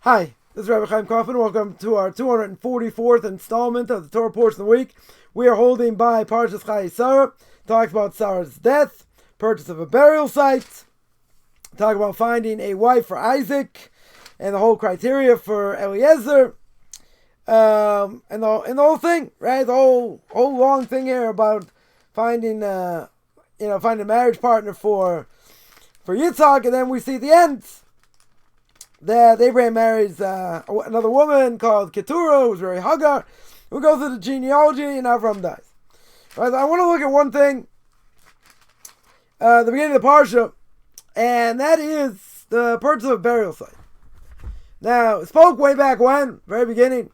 Hi, this is Rabbi Chaim Kaufman. Welcome to our 244th installment of the Torah portion of the week. We are holding by Parshas Chayei Sarah. Talks about Sarah's death, purchase of a burial site. Talk about finding a wife for Isaac, and the whole criteria for Eliezer, and the whole thing, right? The whole long thing here about finding a marriage partner for Yitzhak, and then we see at the end that Abraham marries another woman called Keturah, who's very Hagar, who goes through the genealogy, and Avraham dies. Right, I want to look at one thing, the beginning of the Parsha, and that is the purchase of a burial site. Now, it spoke way back when, very beginning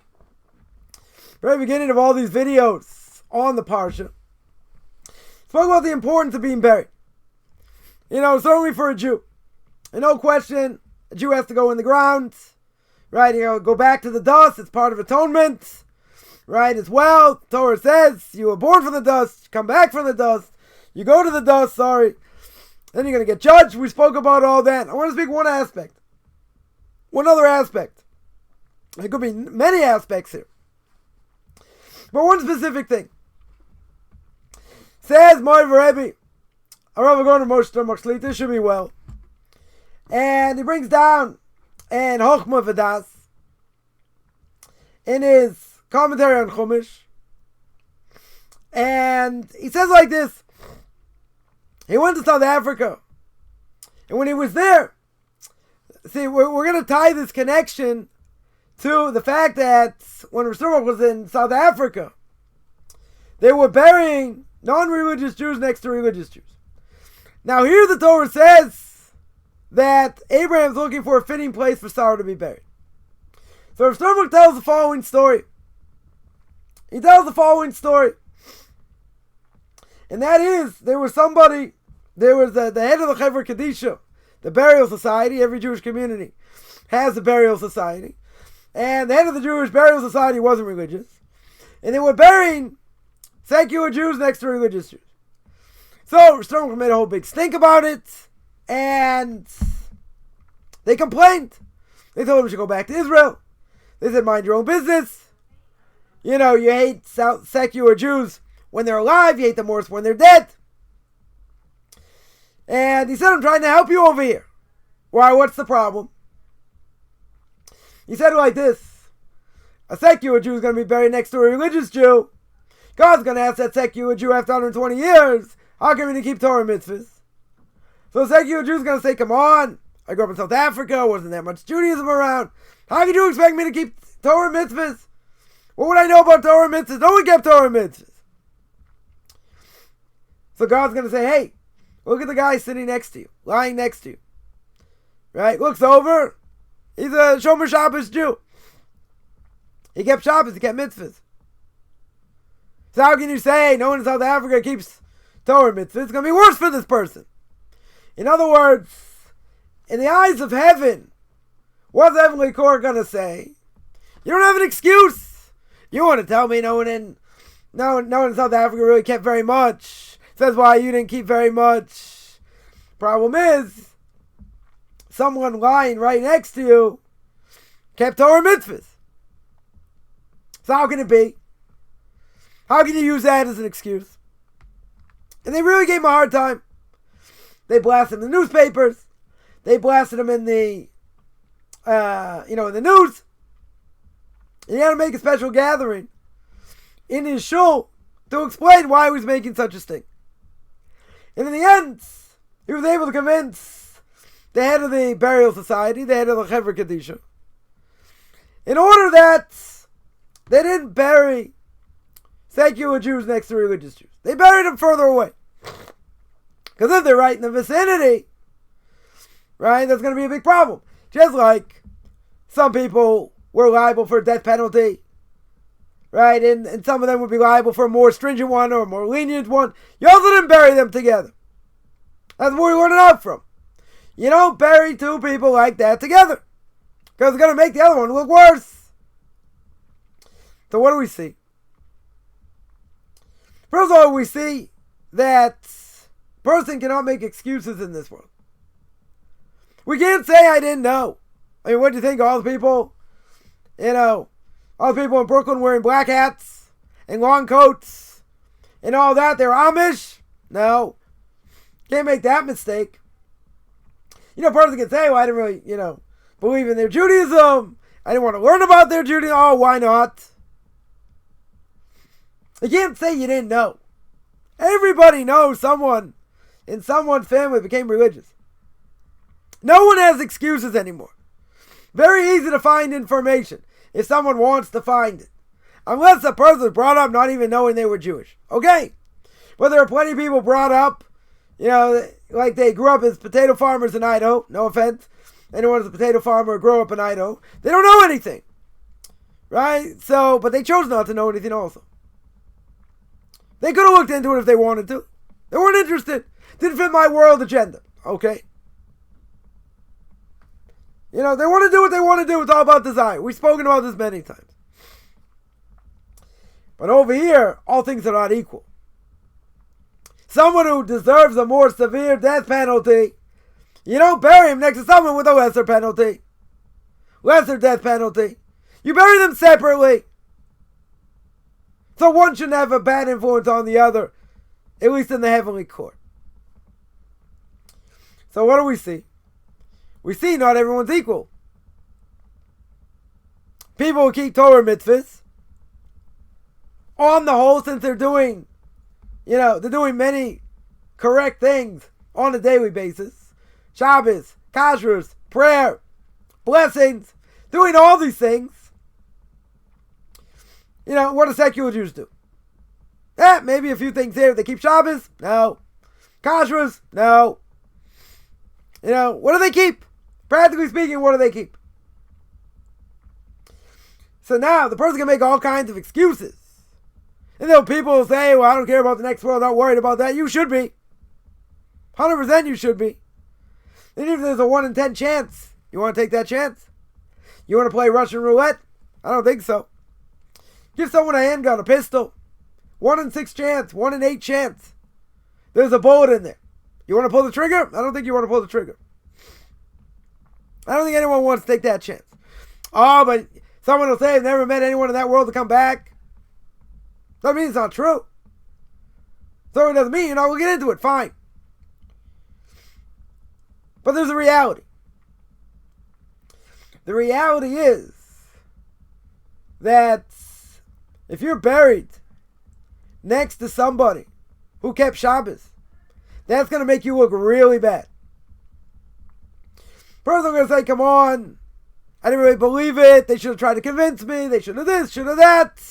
of all these videos on the Parsha. Spoke about the importance of being buried. Certainly for a Jew. And no question, a Jew has to go in the ground, right? Go back to the dust. It's part of atonement, right? As well, Torah says, you were born from the dust, you come back from the dust, you go to the dust, then you're going to get judged. We spoke about all that. I want to speak one other aspect. There could be many aspects here. But one specific thing. Says Moiv Rebbe, Arav Agon Moshe Machlit, this should be well. And he brings down and Chochmah V'das in his commentary on Chumash. And he says like this. He went to South Africa. And when he was there, see, we're going to tie this connection to the fact that when Rasul was in South Africa, they were burying non-religious Jews next to religious Jews. Now here the Torah says that Abraham's looking for a fitting place for Sarah to be buried. So Rasul tells the following story. He tells the following story. And that is, there was the head of the Chevra Kadisha, the burial society. Every Jewish community has a burial society. And the head of the Jewish burial society wasn't religious. And they were burying secular Jews next to religious Jews. So Rasul made a whole big stink about it. And they complained. They told him he should go back to Israel. They said, mind your own business. You hate secular Jews when they're alive. You hate them worse when they're dead. And he said, I'm trying to help you over here. Why? What's the problem? He said it like this. A secular Jew is going to be buried next to a religious Jew. God's going to ask that secular Jew after 120 years, how can we keep Torah mitzvahs? So the secular Jew is going to say, come on, I grew up in South Africa, wasn't that much Judaism around. How can you expect me to keep Torah mitzvahs? What would I know about Torah mitzvahs? No one kept Torah mitzvahs. So God's going to say, hey, look at the guy sitting next to you, lying next to you. Right? Looks over. He's a Shomer Shabbos Jew. He kept Shabbos, he kept mitzvahs. So how can you say no one in South Africa keeps Torah mitzvahs? It's going to be worse for this person. In other words, in the eyes of heaven, what's Heavenly Court going to say? You don't have an excuse. You want to tell me no one in South Africa really kept very much. Says why you didn't keep very much. Problem is, someone lying right next to you kept Torah mitzvahs. So how can it be? How can you use that as an excuse? And they really gave him a hard time. They blasted him in the newspapers. They blasted him in the, in the news. And he had to make a special gathering in his shul to explain why he was making such a stink. And in the end, he was able to convince the head of the burial society, the head of the Chevra Kadisha, in order that they didn't bury secular Jews next to religious Jews. They buried them further away. Because if they're right in the vicinity, right, that's going to be a big problem. Just like some people were liable for a death penalty, right, and some of them would be liable for a more stringent one or a more lenient one. You also didn't bury them together. That's where we learned it out from. You don't bury two people like that together, because it's going to make the other one look worse. So what do we see? First of all, we see that person cannot make excuses in this world. We can't say I didn't know. I mean, what do you think? All the people, all the people in Brooklyn wearing black hats and long coats and all that, they're Amish? No. Can't make that mistake. A person can say, well, I didn't really, believe in their Judaism. I didn't want to learn about their Judaism. Oh, why not? You can't say you didn't know. Everybody knows someone in someone's family became religious. No one has excuses anymore. Very easy to find information if someone wants to find it. Unless a person was brought up not even knowing they were Jewish. Okay. But there are plenty of people brought up, like they grew up as potato farmers in Idaho. No offense. Anyone who's a potato farmer or grew up in Idaho. They don't know anything. Right? So, but they chose not to know anything also. They could have looked into it if they wanted to. They weren't interested. Didn't fit my world agenda. Okay? They want to do what they want to do. It's all about desire. We've spoken about this many times. But over here, all things are not equal. Someone who deserves a more severe death penalty, you don't bury him next to someone with a lesser penalty. Lesser death penalty. You bury them separately. So one shouldn't have a bad influence on the other, at least in the heavenly court. So what do we see? We see not everyone's equal. People who keep Torah mitzvahs, on the whole, since they're doing many correct things on a daily basis. Shabbos, kashrus, prayer, blessings, doing all these things. What do secular Jews do? Maybe a few things here. They keep Shabbos? No. Kashrus? No. What do they keep? Practically speaking, what do they keep? So now, the person can make all kinds of excuses. And then people will say, well, I don't care about the next world, not worried about that. You should be. 100% you should be. And even if there's a 1 in 10 chance, you want to take that chance? You want to play Russian roulette? I don't think so. Give someone a handgun, a pistol. 1 in 6 chance, 1 in 8 chance. There's a bullet in there. You want to pull the trigger? I don't think you want to pull the trigger. I don't think anyone wants to take that chance. Oh, but someone will say, I've never met anyone in that world to come back. That means it's not true. So it doesn't mean, we'll get into it, fine. But there's a reality. The reality is that if you're buried next to somebody who kept Shabbos, that's going to make you look really bad. First, I'm going to say, come on, I didn't really believe it. They should have tried to convince me. They should have this, should have that.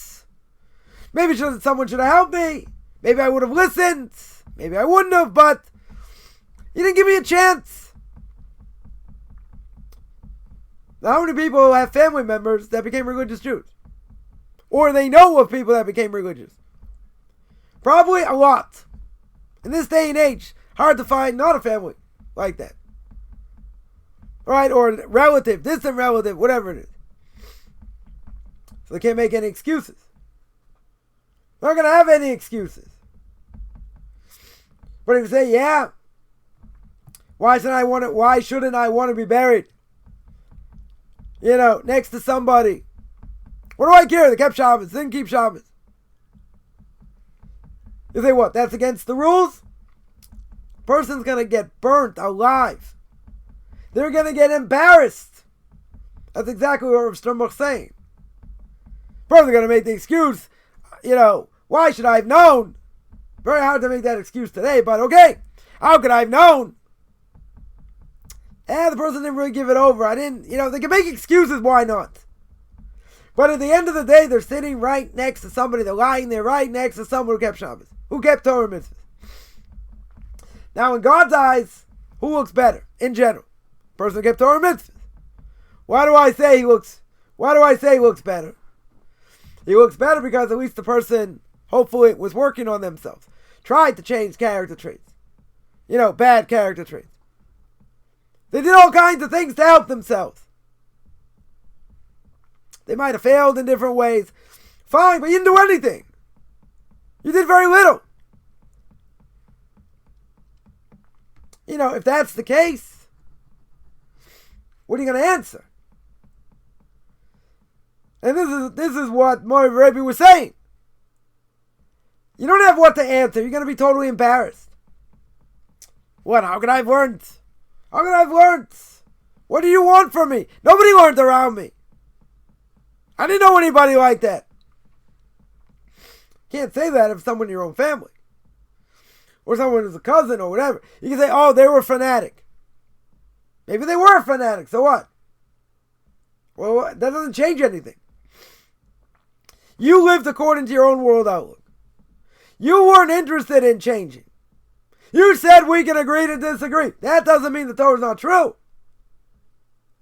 Maybe someone should have helped me. Maybe I would have listened. Maybe I wouldn't have, but you didn't give me a chance. Now, how many people have family members that became religious Jews? Or they know of people that became religious? Probably a lot. In this day and age, hard to find not a family like that. Right? Or relative, distant relative, whatever it is. So they can't make any excuses. They're not going to have any excuses. But if you say, yeah, why shouldn't I want to be buried? Next to somebody. What do I care? They kept Shabbos, didn't keep Shabbos. You say what? That's against the rules? Person's going to get burnt alive. They're going to get embarrassed. That's exactly what Rav Sternbuch's saying. Person's going to make the excuse, why should I have known? Very hard to make that excuse today, but okay. How could I have known? The person didn't really give it over. I didn't, they can make excuses, why not? But at the end of the day, they're sitting right next to somebody. They're lying there right next to someone who kept Shabbos, who kept Torah mitzvahs. Now, in God's eyes, who looks better in general? Person who kept Torah mitzvahs. Why do I say he looks better? He looks better because at least the person, hopefully, was working on themselves. Tried to change character traits. Bad character traits. They did all kinds of things to help themselves. They might have failed in different ways. Fine, but you didn't do anything. You did very little. If that's the case, what are you going to answer? And this is what Mori Rebbe was saying. You don't have what to answer. You're going to be totally embarrassed. What? How could I have learned? How could I have learned? What do you want from me? Nobody learned around me. I didn't know anybody like that. Can't say that if someone in your own family. Or someone who's a cousin or whatever. You can say, oh, they were a fanatic. Maybe they were a fanatic. So what? Well, that doesn't change anything. You lived according to your own world outlook. You weren't interested in changing. You said we can agree to disagree. That doesn't mean the Torah is not true.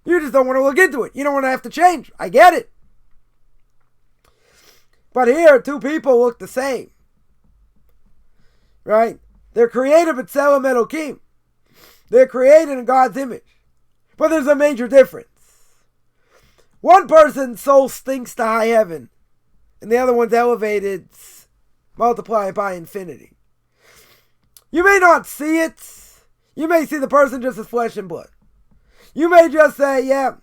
You just don't want to look into it. You don't want to have to change. I get it. But here, two people look the same. Right? They're created b'tselem Elokim. They're created in God's image. But there's a major difference. One person's soul stinks to high heaven, and the other one's elevated, multiplied by infinity. You may not see it. You may see the person just as flesh and blood. You may just say, yeah,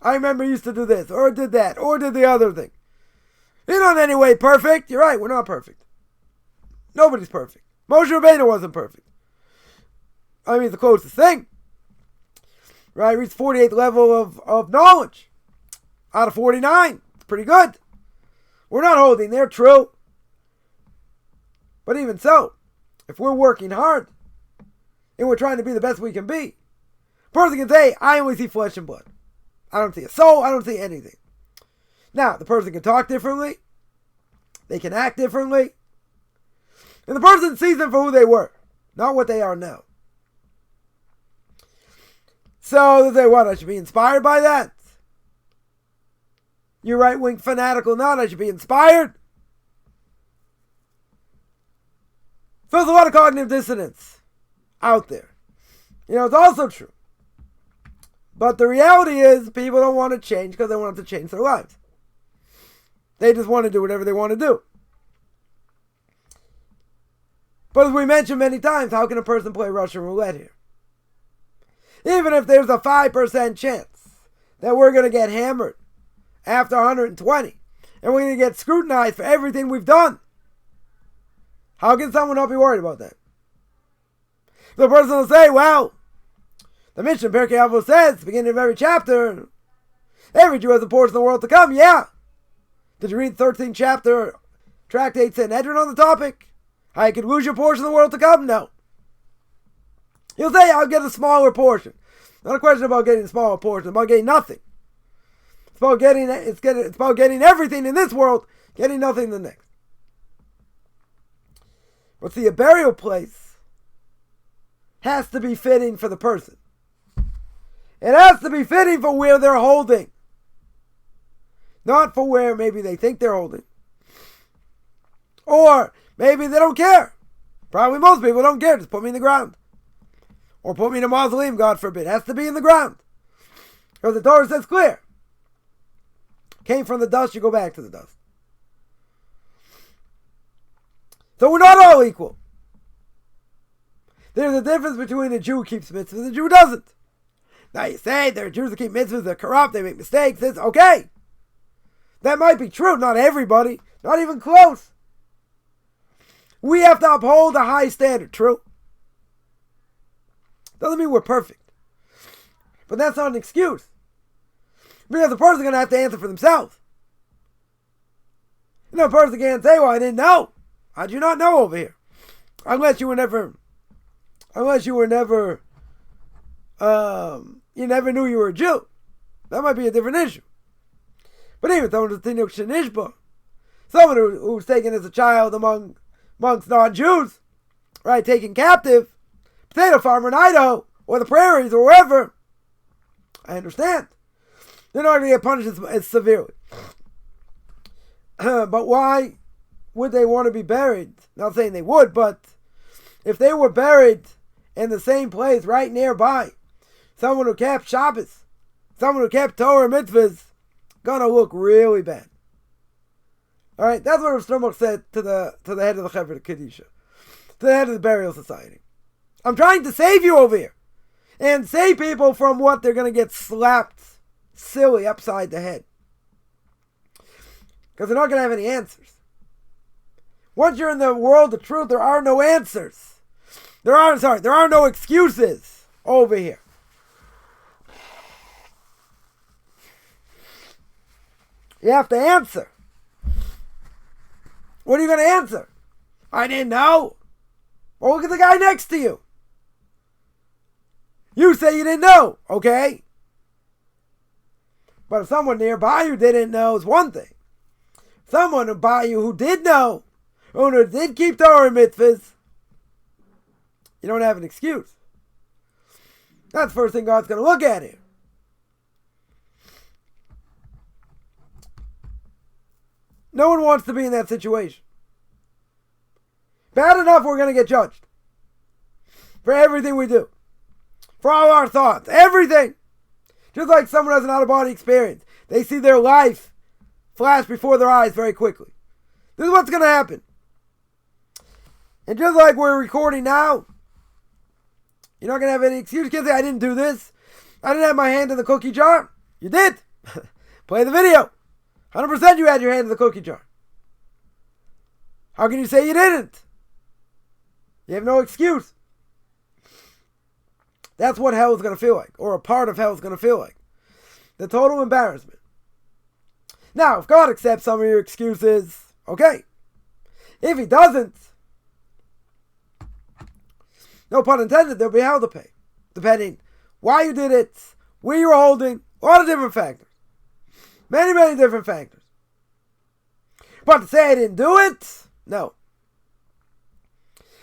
I remember you used to do this, or did that, or did the other thing. You're not in any way perfect. You're right, we're not perfect. Nobody's perfect. Moshe Rabbeinu wasn't perfect. I mean, it's the closest thing. Right, reached 48th level of knowledge. Out of 49. It's pretty good. We're not holding they're true. But even so, if we're working hard, and we're trying to be the best we can be, a person can say, I only see flesh and blood. I don't see a soul, I don't see anything. Now, the person can talk differently. They can act differently. And the person sees them for who they were, not what they are now. So they say, what, I should be inspired by that? You right-wing fanatical not, I should be inspired? So there's a lot of cognitive dissonance out there. You know, it's also true. But the reality is, people don't want to change because they want to change their lives. They just want to do whatever they want to do. But as we mentioned many times, how can a person play Russian roulette here? Even if there's a 5% chance that we're going to get hammered after 120, and we're going to get scrutinized for everything we've done, how can someone not be worried about that? The person will say, well, the Mishnah Pirkei Avos says, beginning of every chapter, every Jew has a portion of the world to come. Yeah. Did you read 13th chapter, Tractate Sanhedrin on the topic? How you could lose your portion of the world to come? No. He'll say, I'll get a smaller portion. Not a question about getting a smaller portion, it's about getting nothing. It's about getting everything in this world, getting nothing in the next. But see, a burial place has to be fitting for the person. It has to be fitting for where they're holding. Not for where maybe they think they're holding. Or maybe they don't care. Probably most people don't care. Just put me in the ground. Or put me in a mausoleum, God forbid. It has to be in the ground. Because the Torah says clear. Came from the dust, you go back to the dust. So we're not all equal. There's a difference between a Jew who keeps mitzvahs and a Jew who doesn't. Now you say there are Jews that keep mitzvahs, they're corrupt, they make mistakes. It's okay. That might be true. Not everybody. Not even close. We have to uphold a high standard. True. Doesn't mean we're perfect. But that's not an excuse. Because the person's going to have to answer for themselves. You know, a person can't say, well, I didn't know. How'd you not know over here? Unless you never knew you were a Jew. That might be a different issue. But even someone who's taken as a child amongst non-Jews, right, taken captive, potato farmer in Idaho, or the prairies, or wherever, I understand. They're not going to get punished as severely. But why would they want to be buried? Not saying they would, but if they were buried in the same place right nearby, someone who kept Shabbos, someone who kept Torah mitzvahs, gonna look really bad. All right, that's what Rav Sternbuch said to the head of the Chevra Kedisha, to the head of the burial society. I'm trying to save you over here, and save people from what they're gonna get slapped silly upside the head. Because they're not going to have any answers. Once you're in the world of truth, there are no answers. There are no excuses over here. You have to answer. What are you going to answer? I didn't know. Well, look at the guy next to you. You say you didn't know, okay? But if someone nearby you didn't know, is one thing. Someone by you who did know, who did keep Torah and mitzvahs, you don't have an excuse. That's the first thing God's going to look at here. No one wants to be in that situation. Bad enough we're going to get judged for everything we do, for all our thoughts, everything. Just like someone has an out-of-body experience. They see their life flash before their eyes very quickly. This is what's going to happen. And just like we're recording now, you're not going to have any excuse. You can't say, I didn't do this. I didn't have my hand in the cookie jar. You did. Play the video. 100% you had your hand in the cookie jar. How can you say you didn't? You have no excuse. That's what hell is going to feel like, or a part of hell is going to feel like. The total embarrassment. Now, if God accepts some of your excuses, okay. If He doesn't, no pun intended, there'll be hell to pay. Depending why you did it, where you were holding, a lot of different factors. Many, many different factors. But to say I didn't do it, no.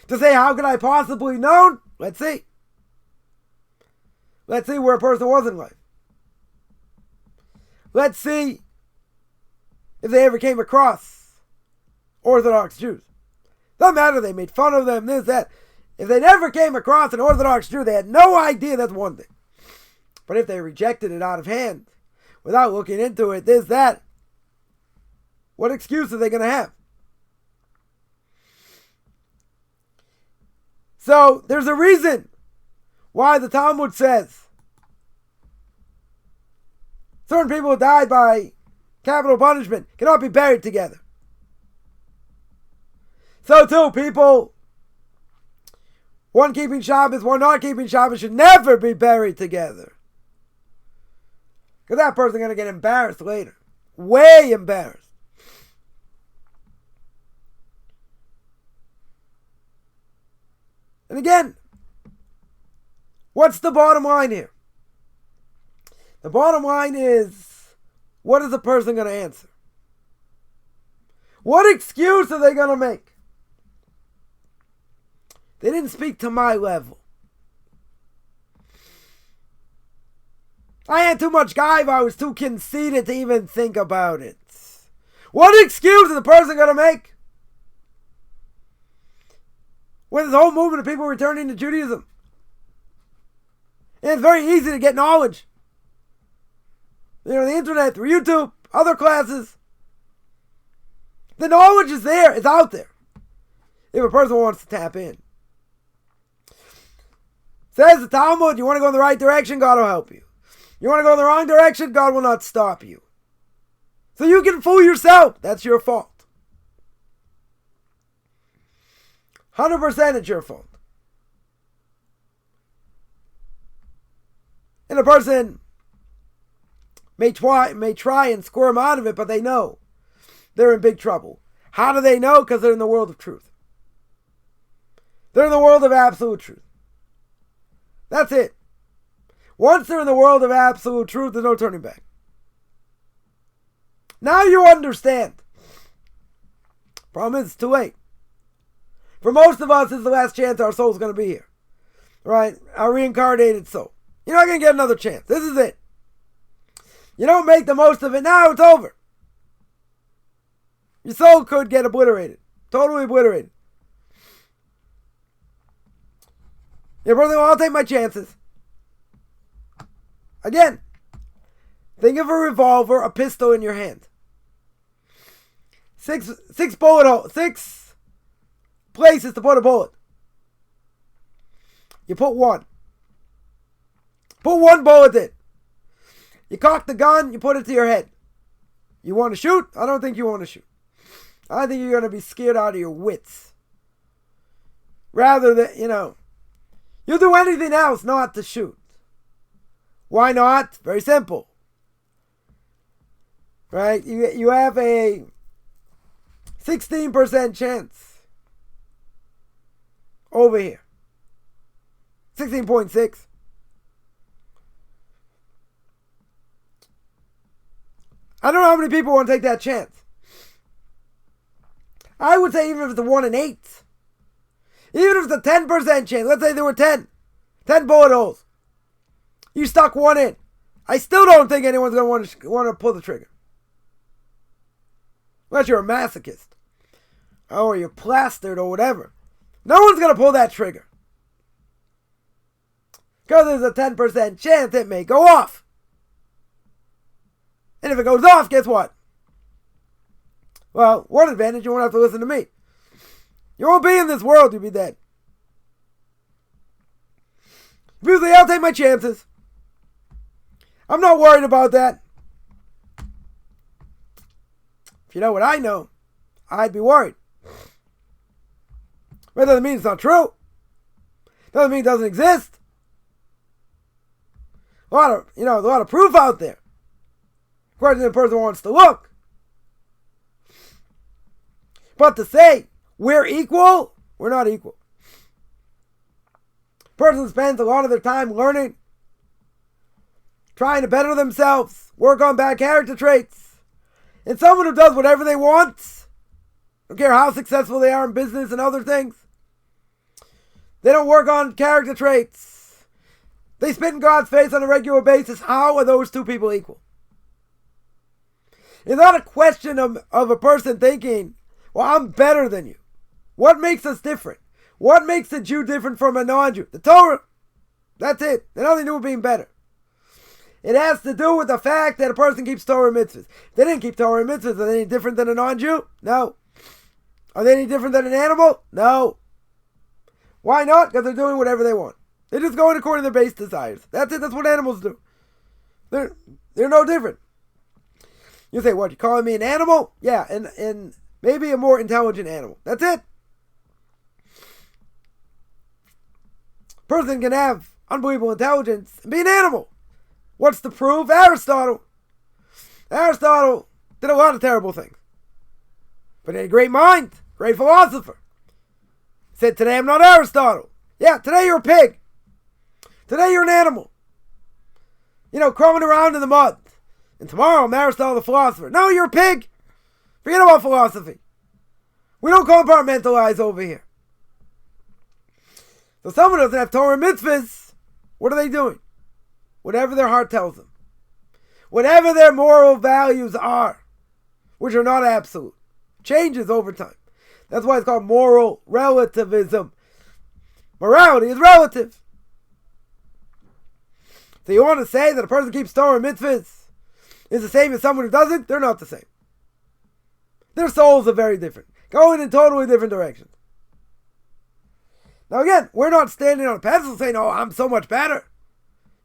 To say how could I possibly known? Let's see. Let's see where a person was in life. Let's see if they ever came across Orthodox Jews. Doesn't matter, they made fun of them, this, that. If they never came across an Orthodox Jew, they had no idea, that's one thing. But if they rejected it out of hand, without looking into it, this, that, what excuse are they going to have? So, there's a reason why the Talmud says certain people who died by capital punishment cannot be buried together. So too, people, one keeping Shabbos, one not keeping Shabbos, should never be buried together. Because that person's going to get embarrassed later. Way embarrassed. And again, what's the bottom line here? The bottom line is, what is the person going to answer? What excuse are they going to make? They didn't speak to my level. I had too much gaiva. I was too conceited to even think about it. What excuse is the person going to make? When this whole movement of people returning to Judaism. And it's very easy to get knowledge. You know, the internet, through YouTube, other classes. The knowledge is there. It's out there. If a person wants to tap in. Says the Talmud, you want to go in the right direction, God will help you. You want to go in the wrong direction, God will not stop you. So you can fool yourself. That's your fault. 100% it's your fault. And a person may try and squirm out of it, but they know they're in big trouble. How do they know? Because they're in the world of truth. They're in the world of absolute truth. That's it. Once they're in the world of absolute truth, there's no turning back. Now you understand. Problem is, it's too late. For most of us, this is the last chance our soul's going to be here. Right? Our reincarnated soul. You're not going to get another chance. This is it. You don't make the most of it now, it's over. Your soul could get obliterated. Totally obliterated. Your brother, well, I'll take my chances. Again, think of a revolver, a pistol in your hand. Six bullet holes, 6 places to put a bullet. You put one. Put one bullet in. You cock the gun, you put it to your head. You want to shoot? I don't think you want to shoot. I think you're going to be scared out of your wits. Rather than, you'll do anything else not to shoot. Why not? Very simple. Right? You have a 16% chance over here. 16.6. I don't know how many people want to take that chance. I would say even if it's a 1 in 8, even if it's a 10% chance, let's say there were 10 bullet holes. You stuck one in. I still don't think anyone's going to want to pull the trigger. Unless you're a masochist. Or you're plastered or whatever. No one's going to pull that trigger. Because there's a 10% chance it may go off. And if it goes off, guess what? Well, one advantage, you won't have to listen to me. You won't be in this world, you'll be dead. Usually I'll take my chances. I'm not worried about that. If you know what I know, I'd be worried. That doesn't mean it's not true. Doesn't mean it doesn't exist. A lot of proof out there. Of course, the person wants to look. But to say we're equal, we're not equal. Person spends a lot of their time learning, trying to better themselves, work on bad character traits. And someone who does whatever they want, don't care how successful they are in business and other things, they don't work on character traits. They spit in God's face on a regular basis. How are those two people equal? It's not a question of a person thinking, well, I'm better than you. What makes us different? What makes a Jew different from a non-Jew? The Torah. That's it. It has nothing to do with being better. It has to do with the fact that a person keeps Torah mitzvahs. If they didn't keep Torah mitzvahs, are they any different than a non-Jew? No. Are they any different than an animal? No. Why not? Because they're doing whatever they want. They're just going according to their base desires. That's it. That's what animals do. They're no different. You say, what, you calling me an animal? Yeah, and maybe a more intelligent animal. That's it. Person can have unbelievable intelligence and be an animal. What's the proof? Aristotle did a lot of terrible things. But he had a great mind, great philosopher. He said, today I'm not Aristotle. Yeah, today you're a pig. Today you're an animal. Crawling around in the mud. And tomorrow I'm Aristotle the philosopher. No, you're a pig. Forget about philosophy. We don't compartmentalize over here. So someone doesn't have Torah mitzvahs. What are they doing? Whatever their heart tells them. Whatever their moral values are. Which are not absolute. Changes over time. That's why it's called moral relativism. Morality is relative. So you want to say that a person keeps Torah mitzvahs is the same as someone who doesn't? They're not the same. Their souls are very different. Going in totally different directions. Now again, we're not standing on a pedestal saying, oh, I'm so much better.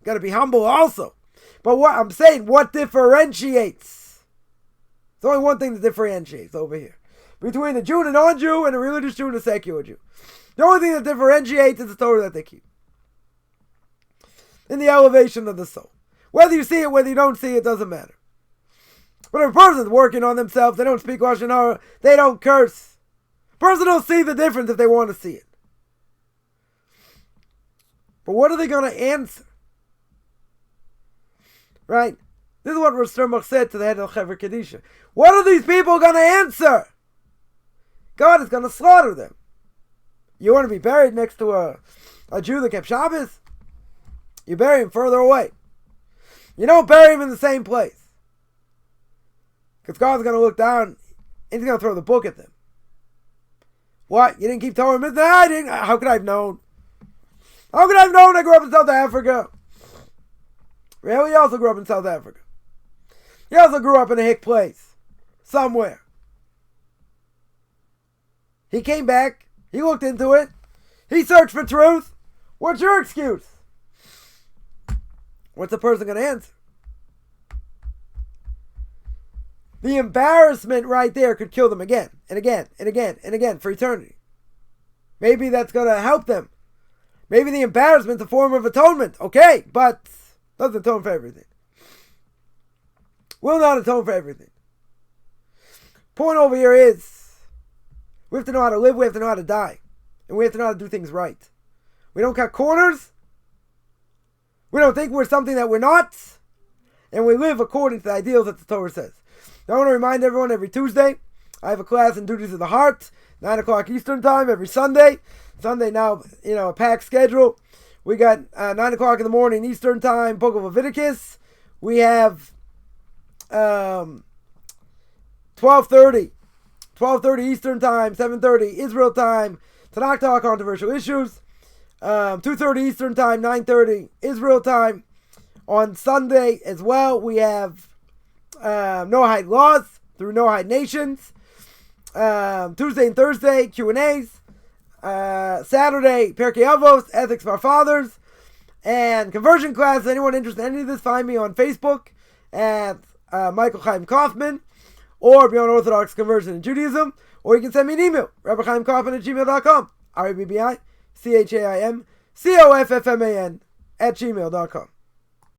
Got to be humble also. But what I'm saying, what differentiates? There's only one thing that differentiates over here. Between a Jew and a non-Jew and a religious Jew and a secular Jew. The only thing that differentiates is the Torah that they keep. In the elevation of the soul. Whether you see it, whether you don't see it, doesn't matter. But if a person's working on themselves, they don't speak Lashon Hara, they don't curse. A person don't see the difference if they want to see it. But what are they going to answer? Right? This is what Rosh Hashanah said to the head of Chevra Kedisha. What are these people going to answer? God is going to slaughter them. You want to be buried next to a Jew that kept Shabbos? You bury him further away. You don't bury him in the same place. Because God's going to look down and he's going to throw the book at them. What? You didn't keep Torah mitzvah? I didn't. How could I have known? How could I have known? I grew up in South Africa. Really? He also grew up in South Africa. He also grew up in a hick place. Somewhere. He came back. He looked into it. He searched for truth. What's your excuse? What's the person going to answer? The embarrassment right there could kill them again and again and again and again for eternity. Maybe that's going to help them. Maybe the embarrassment's a form of atonement. Okay, but doesn't atone for everything. Will not atone for everything. Point over here is, we have to know how to live, we have to know how to die. And we have to know how to do things right. We don't cut corners. We don't think we're something that we're not. And we live according to the ideals that the Torah says. Now I want to remind everyone, every Tuesday, I have a class in Duties of the Heart, 9 o'clock Eastern Time, every Sunday. Sunday now, a packed schedule. We got 9 o'clock in the morning Eastern Time, Book of Leviticus. We have 12:30 Eastern Time, 7:30 Israel Time, Tanakh Talk, Controversial Issues. 2:30 Eastern Time, 9:30 Israel Time. On Sunday as well, we have Noahide Laws through Noahide Nations. Tuesday and Thursday, Q&As. Saturday, Perkei Avos, Ethics of Our Fathers. And conversion class. Anyone interested in any of this, find me on Facebook at Michael Chaim Kaufman, or Beyond Orthodox Conversion in Judaism, or you can send me an email, rabbichaimkaufman@gmail.com, RABBIChaimCoffman @gmail.com.